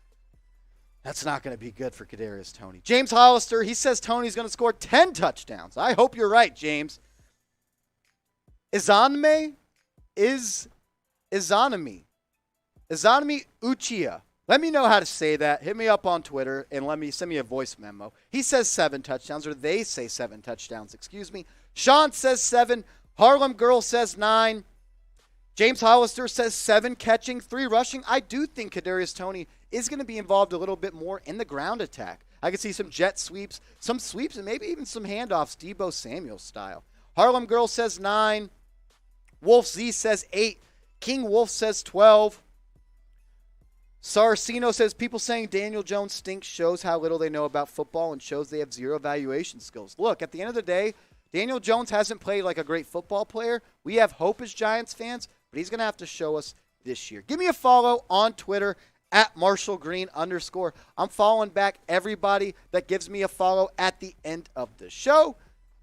that's not going to be good for Kadarius Toney. James Hollister, he says Toney's going to score 10 touchdowns. I hope you're right, James. Izanami Uchia. Let me know how to say that. Hit me up on Twitter and send me a voice memo. He says 7 touchdowns, or they say 7 touchdowns, excuse me. Sean says 7. Harlem Girl says 9. James Hollister says 7 catching, 3 rushing. I do think Kadarius Toney is going to be involved a little bit more in the ground attack. I could see some jet sweeps, and maybe even some handoffs, Deebo Samuel style. Harlem Girl says 9. Wolf Z says 8. King Wolf says 12. Saracino says, people saying Daniel Jones stinks shows how little they know about football and shows they have zero evaluation skills. Look, at the end of the day, Daniel Jones hasn't played like a great football player. We have hope as Giants fans, but he's going to have to show us this year. Give me a follow on Twitter at @MarshallGreen_. I'm following back everybody that gives me a follow at the end of the show.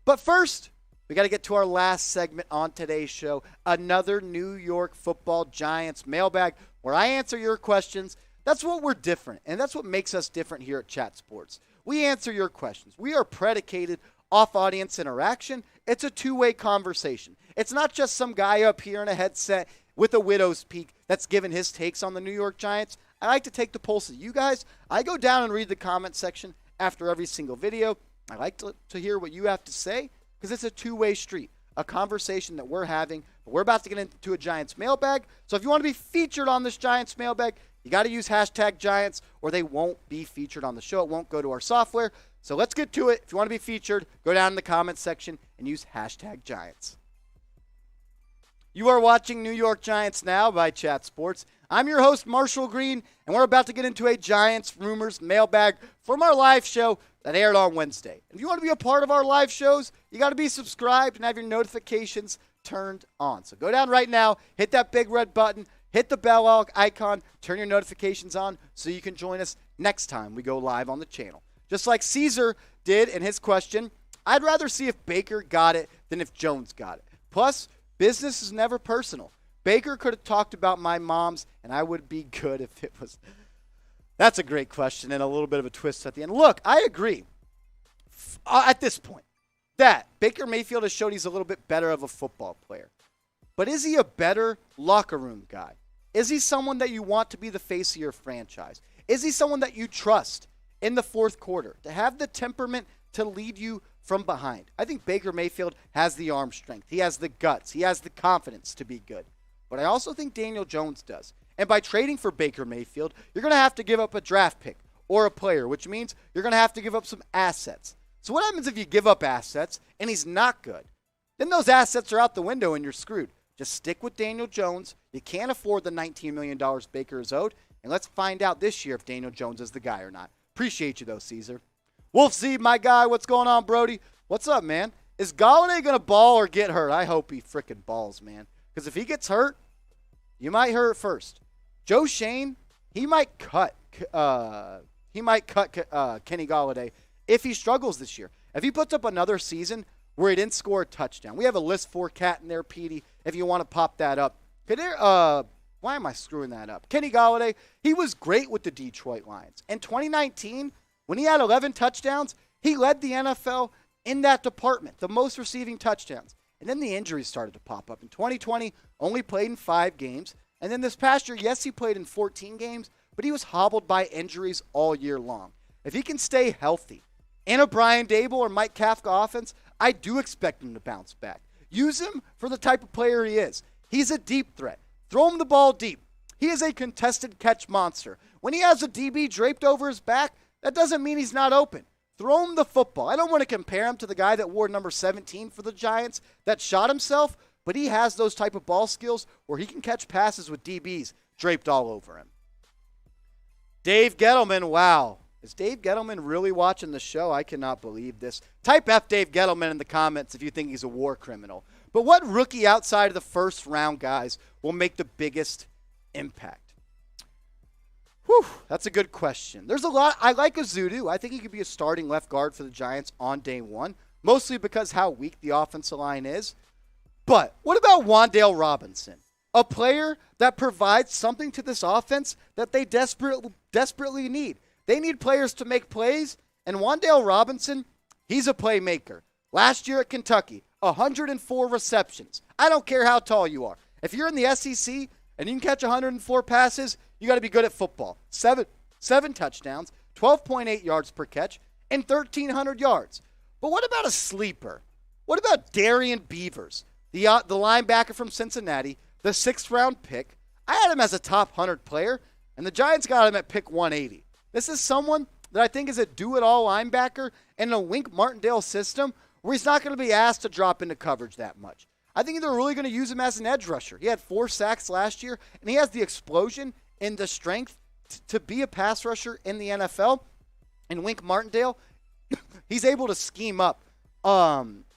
But first, we got to get to our last segment on today's show, another New York Football Giants mailbag, where I answer your questions. That's what we're different, and that's what makes us different here at Chat Sports. We answer your questions. We are predicated off audience interaction. It's a two-way conversation. It's not just some guy up here in a headset with a widow's peak that's giving his takes on the New York Giants. I like to take the pulse of you guys. I go down and read the comment section after every single video. I like to hear what you have to say because it's a two-way street, a conversation that we're having. But we're about to get into a Giants mailbag. So if you want to be featured on this Giants mailbag, you got to use #Giants or they won't be featured on the show. It won't go to our software. So let's get to it. If you want to be featured, go down in the comment section and use #Giants. You are watching New York Giants Now by Chat Sports. I'm your host, Marshall Green, and we're about to get into a Giants Rumors mailbag from our live show that aired on Wednesday. If you want to be a part of our live shows, you got to be subscribed and have your notifications turned on. So go down right now, hit that big red button, hit the bell icon, turn your notifications on so you can join us next time we go live on the channel. Just like Caesar did in his question, I'd rather see if Baker got it than if Jones got it. Plus, business is never personal. Baker could have talked about my mom's, and I would be good if it was. That's a great question and a little bit of a twist at the end. Look, I agree at this point that Baker Mayfield has showed he's a little bit better of a football player. But is he a better locker room guy? Is he someone that you want to be the face of your franchise? Is he someone that you trust in the fourth quarter to have the temperament to lead you from behind? I think Baker Mayfield has the arm strength. He has the guts. He has the confidence to be good. But I also think Daniel Jones does. And by trading for Baker Mayfield, you're going to have to give up a draft pick or a player, which means you're going to have to give up some assets. So what happens if you give up assets and he's not good? Then those assets are out the window and you're screwed. Just stick with Daniel Jones. You can't afford the $19 million Baker is owed. And let's find out this year if Daniel Jones is the guy or not. Appreciate you, though, Caesar. Wolf Z, my guy, what's going on, Brody? What's up, man? Is Galladay going to ball or get hurt? I hope he frickin' balls, man. Because if he gets hurt, you might hurt first. Joe Schoen, he might cut Kenny Galladay if he struggles this year. If he puts up another season where he didn't score a touchdown. We have a list 4 cat in there, Petey, if you want to pop that up. Why am I screwing that up? Kenny Galladay, he was great with the Detroit Lions. In 2019, when he had 11 touchdowns, he led the NFL in that department, the most receiving touchdowns. And then the injuries started to pop up. In 2020, only played in 5 games. And then this past year, yes, he played in 14 games, but he was hobbled by injuries all year long. If he can stay healthy in a Brian Daboll or Mike Kafka offense, I do expect him to bounce back. Use him for the type of player he is. He's a deep threat. Throw him the ball deep. He is a contested catch monster. When he has a DB draped over his back, that doesn't mean he's not open. Throw him the football. I don't want to compare him to the guy that wore number 17 for the Giants that shot himself, but he has those type of ball skills where he can catch passes with DBs draped all over him. Dave Gettleman, wow. Is Dave Gettleman really watching the show? I cannot believe this. Type F Dave Gettleman in the comments if you think he's a war criminal. But what rookie outside of the first round guys will make the biggest impact? Whew, that's a good question. There's a lot. I like Azudu. I think he could be a starting left guard for the Giants on day one, mostly because how weak the offensive line is. But what about Wan'Dale Robinson? A player that provides something to this offense that they desperately need. They need players to make plays, and Wan'Dale Robinson, he's a playmaker. Last year at Kentucky, 104 receptions. I don't care how tall you are. If you're in the SEC and you can catch 104 passes, you got to be good at football. Seven touchdowns, 12.8 yards per catch, and 1,300 yards. But what about a sleeper? What about Darian Beavers, the linebacker from Cincinnati, the 6th-round pick? I had him as a top 100 player, and the Giants got him at pick 180. This is someone that I think is a do-it-all linebacker in a Wink Martindale system where he's not going to be asked to drop into coverage that much. I think they're really going to use him as an edge rusher. He had 4 sacks last year, and he has the explosion and the strength to be a pass rusher in the NFL. And Wink Martindale, he's able to scheme up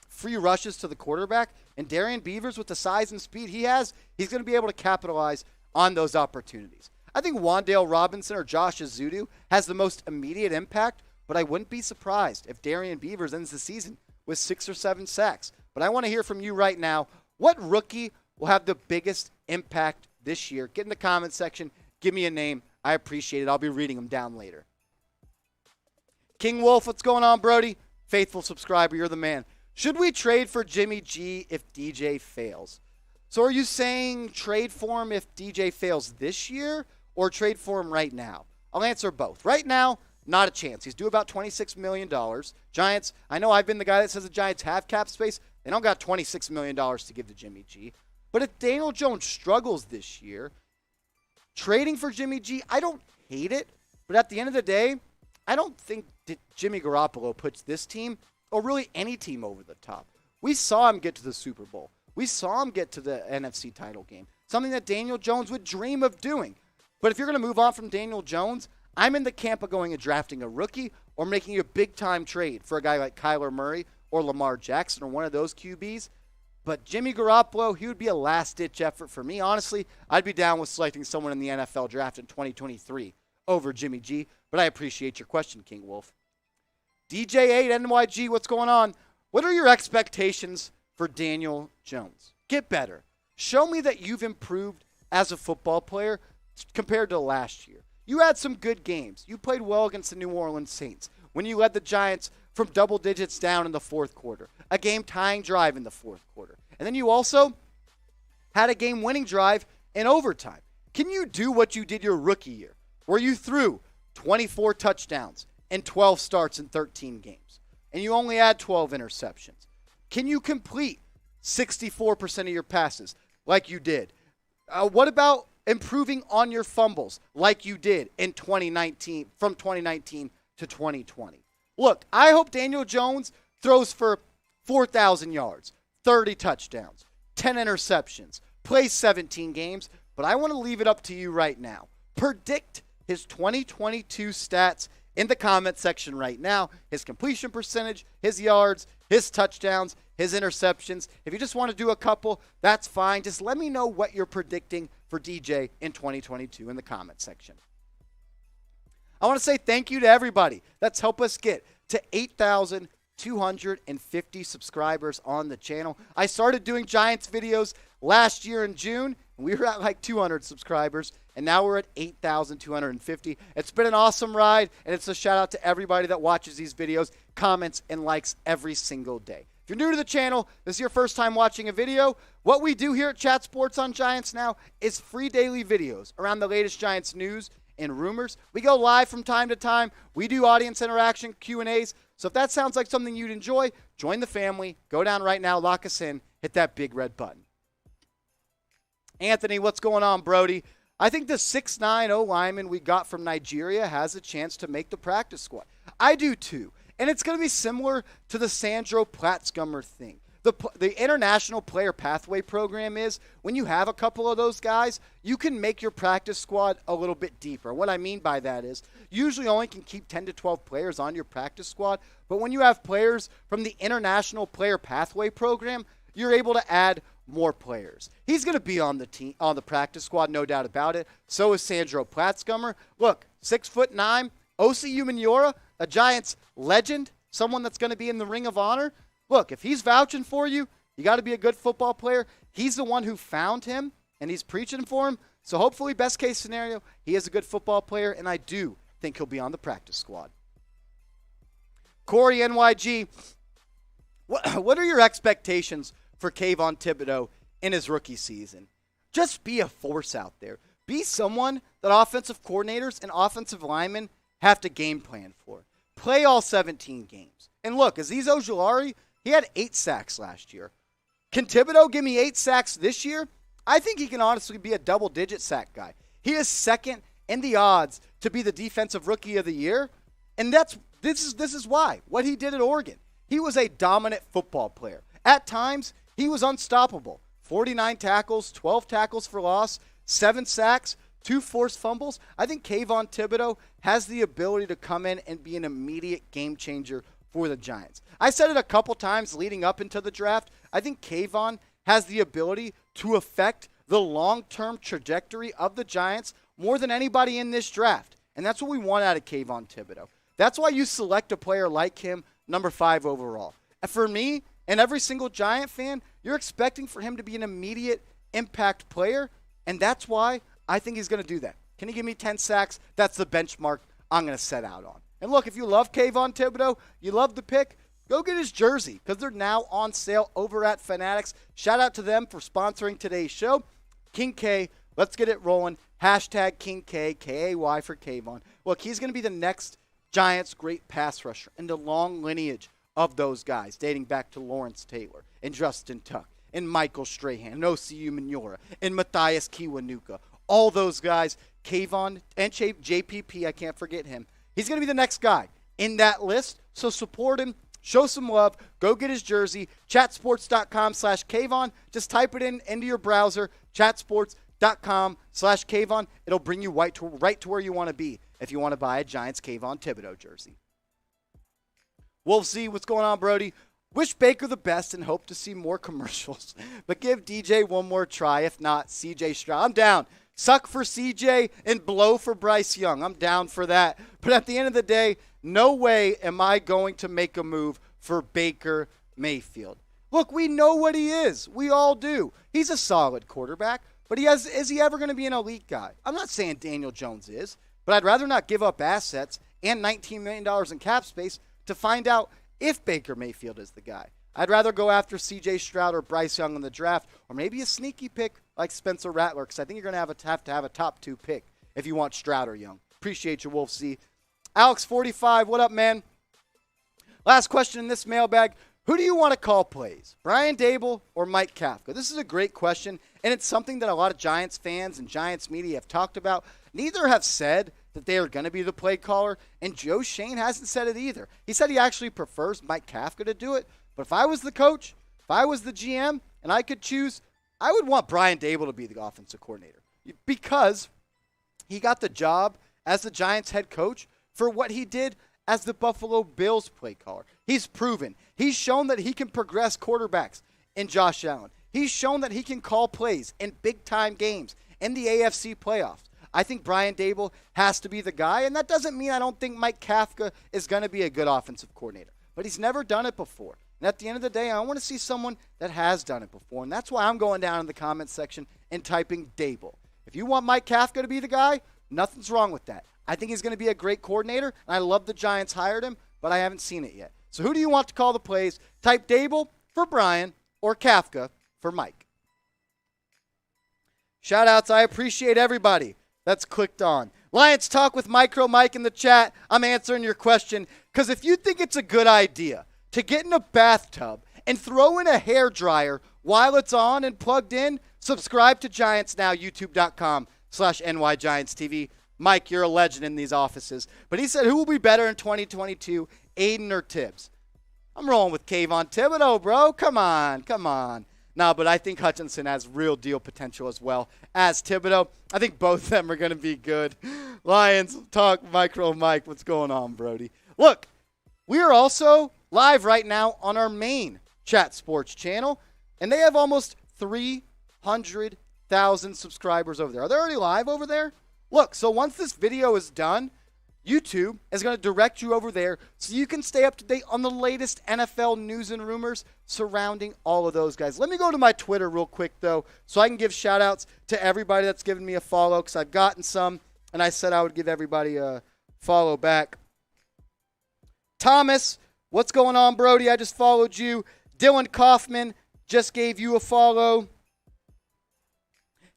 free rushes to the quarterback. And Darian Beavers, with the size and speed he has, he's going to be able to capitalize on those opportunities. I think Wan'Dale Robinson or Josh Azudu has the most immediate impact, but I wouldn't be surprised if Darian Beavers ends the season with 6 or 7 sacks. But I want to hear from you right now. What rookie will have the biggest impact this year? Get in the comment section. Give me a name. I appreciate it. I'll be reading them down later. King Wolf, what's going on, Brody? Faithful subscriber, you're the man. Should we trade for Jimmy G if DJ fails? So are you saying trade for him if DJ fails this year or trade for him right now? I'll answer both. Right now, not a chance. He's due about $26 million. Giants, I know I've been the guy that says the Giants have cap space. They don't got $26 million to give to Jimmy G. But if Daniel Jones struggles this year, trading for Jimmy G, I don't hate it. But at the end of the day, I don't think that Jimmy Garoppolo puts this team, or really any team, over the top. We saw him get to the Super Bowl. We saw him get to the NFC title game, something that Daniel Jones would dream of doing. But if you're going to move on from Daniel Jones, I'm in the camp of going and drafting a rookie or making a big-time trade for a guy like Kyler Murray or Lamar Jackson or one of those QBs. But Jimmy Garoppolo, he would be a last-ditch effort for me. Honestly, I'd be down with selecting someone in the NFL draft in 2023 over Jimmy G. But I appreciate your question, King Wolf. DJ8 NYG, what's going on? What are your expectations for Daniel Jones? Get better. Show me that you've improved as a football player compared to last year. You had some good games. You played well against the New Orleans Saints when you led the Giants from double digits down in the fourth quarter. A game-tying drive in the fourth quarter. And then you also had a game-winning drive in overtime. Can you do what you did your rookie year, where you threw 24 touchdowns and 12 starts in 13 games, and you only had 12 interceptions? Can you complete 64% of your passes like you did? What about improving on your fumbles like you did in 2019, from 2019 to 2020? Look, I hope Daniel Jones throws for 4,000 yards, 30 touchdowns, 10 interceptions, plays 17 games, but I want to leave it up to you right now. Predict his 2022 stats in the comment section right now. His completion percentage, his yards, his touchdowns, his interceptions. If you just want to do a couple, that's fine. Just let me know what you're predicting for DJ in 2022 in the comment section. I want to say thank you to everybody that's helped us get to 8,250 subscribers on the channel. I started doing Giants videos last year in June, and we were at like 200 subscribers, and now we're at 8,250. It's been an awesome ride, and it's a shout-out to everybody that watches these videos, comments, and likes every single day. If you're new to the channel, this is your first time watching a video, what we do here at Chat Sports on Giants Now is free daily videos around the latest Giants news and rumors. We go live from time to time. We do audience interaction, Q&As. So if that sounds like something you'd enjoy, join the family. Go down right now, lock us in, hit that big red button. Anthony, what's going on, Brody? I think the 6'9" O-lineman we got from Nigeria has a chance to make the practice squad. I do too. And it's going to be similar to the Sandro Platzgummer thing. The International Player Pathway Program is, when you have a couple of those guys, you can make your practice squad a little bit deeper. What I mean by that is, you usually only can keep 10 to 12 players on your practice squad, but when you have players from the International Player Pathway Program, you're able to add more players. He's going to be on the team, on the practice squad, no doubt about it. So is Sandro Platzgummer. Look, 6'9", Osi Umenyiora, a Giants legend, someone that's going to be in the Ring of Honor. Look, if he's vouching for you, you got to be a good football player. He's the one who found him, and he's preaching for him. So hopefully, best case scenario, he is a good football player, and I do think he'll be on the practice squad. Corey NYG, what are your expectations for Kayvon Thibodeau in his rookie season? Just be a force out there. Be someone that offensive coordinators and offensive linemen have to game plan for. Play all 17 games. And look, Azeez Ojulari, he had 8 sacks last year. Can Thibodeau give me 8 sacks this year? I think he can honestly be a double-digit sack guy. He is second in the odds to be the defensive rookie of the year. And this is why. What he did at Oregon. He was a dominant football player. At times, he was unstoppable. 49 tackles, 12 tackles for loss, 7 sacks, 2 forced fumbles. I think Kayvon Thibodeaux has the ability to come in and be an immediate game changer for the Giants. I said it a couple times leading up into the draft. I think Kayvon has the ability to affect the long-term trajectory of the Giants more than anybody in this draft. And that's what we want out of Kayvon Thibodeaux. That's why you select a player like him, number 5 overall. And for me and every single Giant fan, you're expecting for him to be an immediate impact player, and that's why I think he's going to do that. Can he give me 10 sacks? That's the benchmark I'm going to set out on. And look, if you love Kayvon Thibodeaux, you love the pick, go get his jersey because they're now on sale over at Fanatics. Shout out to them for sponsoring today's show. King K, let's get it rolling. Hashtag King K, K-A-Y for Kayvon. Look, he's going to be the next Giants' great pass rusher in the long lineage of those guys, dating back to Lawrence Taylor and Justin Tuck and Michael Strahan and Osi Umenyiora and Matthias Kiwanuka. All those guys, Kayvon and JPP, I can't forget him. He's going to be the next guy in that list, so support him. Show some love. Go get his jersey. Chatsports.com/Kayvon. Just type it into your browser, chatsports.com/Kayvon. It'll bring you right to where you want to be if you want to buy a Giants Kayvon Thibodeaux jersey. Wolf Z, what's going on, Brody? Wish Baker the best and hope to see more commercials. But give DJ one more try. If not, CJ Stroud. I'm down. Suck for CJ and blow for Bryce Young. I'm down for that. But at the end of the day, no way am I going to make a move for Baker Mayfield. Look, we know what he is. We all do. He's a solid quarterback, but is he ever going to be an elite guy? I'm not saying Daniel Jones is, but I'd rather not give up assets and $19 million in cap space to find out if Baker Mayfield is the guy. I'd rather go after C.J. Stroud or Bryce Young in the draft, or maybe a sneaky pick like Spencer Rattler, because I think you're going to have to have a top 2 pick if you want Stroud or Young. Appreciate you, Wolf C. Alex45, what up, man? Last question in this mailbag. Who do you want to call plays, Brian Daboll or Mike Kafka? This is a great question, and it's something that a lot of Giants fans and Giants media have talked about. Neither have said that they are going to be the play caller, and Joe Schoen hasn't said it either. He said he actually prefers Mike Kafka to do it, but if I was the coach, if I was the GM, and I could choose, I would want Brian Daboll to be the offensive coordinator because he got the job as the Giants head coach for what he did as the Buffalo Bills play caller. He's proven. He's shown that he can progress quarterbacks in Josh Allen. He's shown that he can call plays in big-time games in the AFC playoffs. I think Brian Daboll has to be the guy, and that doesn't mean I don't think Mike Kafka is going to be a good offensive coordinator. But he's never done it before. And at the end of the day, I want to see someone that has done it before. And that's why I'm going down in the comments section and typing Daboll. If you want Mike Kafka to be the guy, nothing's wrong with that. I think he's going to be a great coordinator, and I love the Giants hired him, but I haven't seen it yet. So who do you want to call the plays? Type Daboll for Brian or Kafka for Mike. Shout-outs. I appreciate everybody that's clicked on. Lions Talk with Micro Mike in the chat. I'm answering your question because if you think it's a good idea to get in a bathtub and throw in a hairdryer while it's on and plugged in, subscribe to Giants Now, youtube.com/NYGiantsTV. Mike, you're a legend in these offices. But he said, who will be better in 2022, Aiden or Tibbs? I'm rolling with Kayvon Thibodeaux, bro. Come on. No, but I think Hutchinson has real deal potential as well as Thibodeaux. I think both of them are going to be good. Lions Talk, Micro Mike. What's going on, Brody? Look, we are also live right now on our main Chat Sports channel, and they have almost 300,000 subscribers over there. Are they already live over there? Look, so once this video is done, YouTube is going to direct you over there so you can stay up to date on the latest NFL news and rumors surrounding all of those guys. Let me go to my Twitter real quick, though, so I can give shout-outs to everybody that's given me a follow because I've gotten some, and I said I would give everybody a follow back. Thomas, what's going on, Brody? I just followed you. Dylan Kaufman just gave you a follow.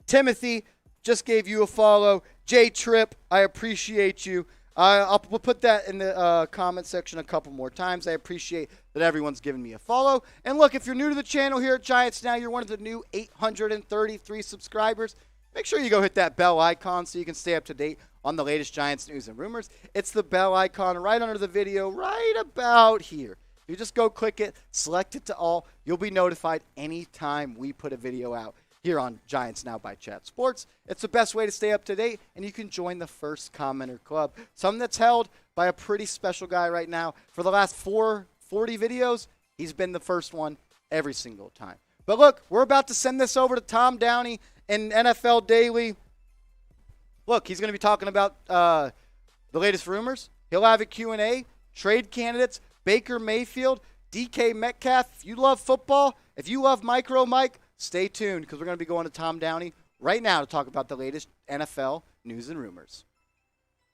Timothy just gave you a follow. J Trip, I appreciate you. I'll put that in the comment section a couple more times. I appreciate that everyone's giving me a follow. And look, if you're new to the channel here at Giants Now, you're one of the new 833 subscribers. Make sure you go hit that bell icon so you can stay up to date on the latest Giants news and rumors. It's the bell icon right under the video, right about here. If you just go click it, select it to all, you'll be notified anytime we put a video out here on Giants Now by Chat Sports. It's the best way to stay up to date, and you can join the First Commenter Club, something that's held by a pretty special guy right now. For the last 40 videos, he's been the first one every single time. But look, we're about to send this over to Tom Downey in NFL Daily. Look, he's going to be talking about the latest rumors. He'll have a Q&A, trade candidates, Baker Mayfield, DK Metcalf. If you love football, if you love Micro Mike, stay tuned because we're going to be going to Tom Downey right now to talk about the latest NFL news and rumors.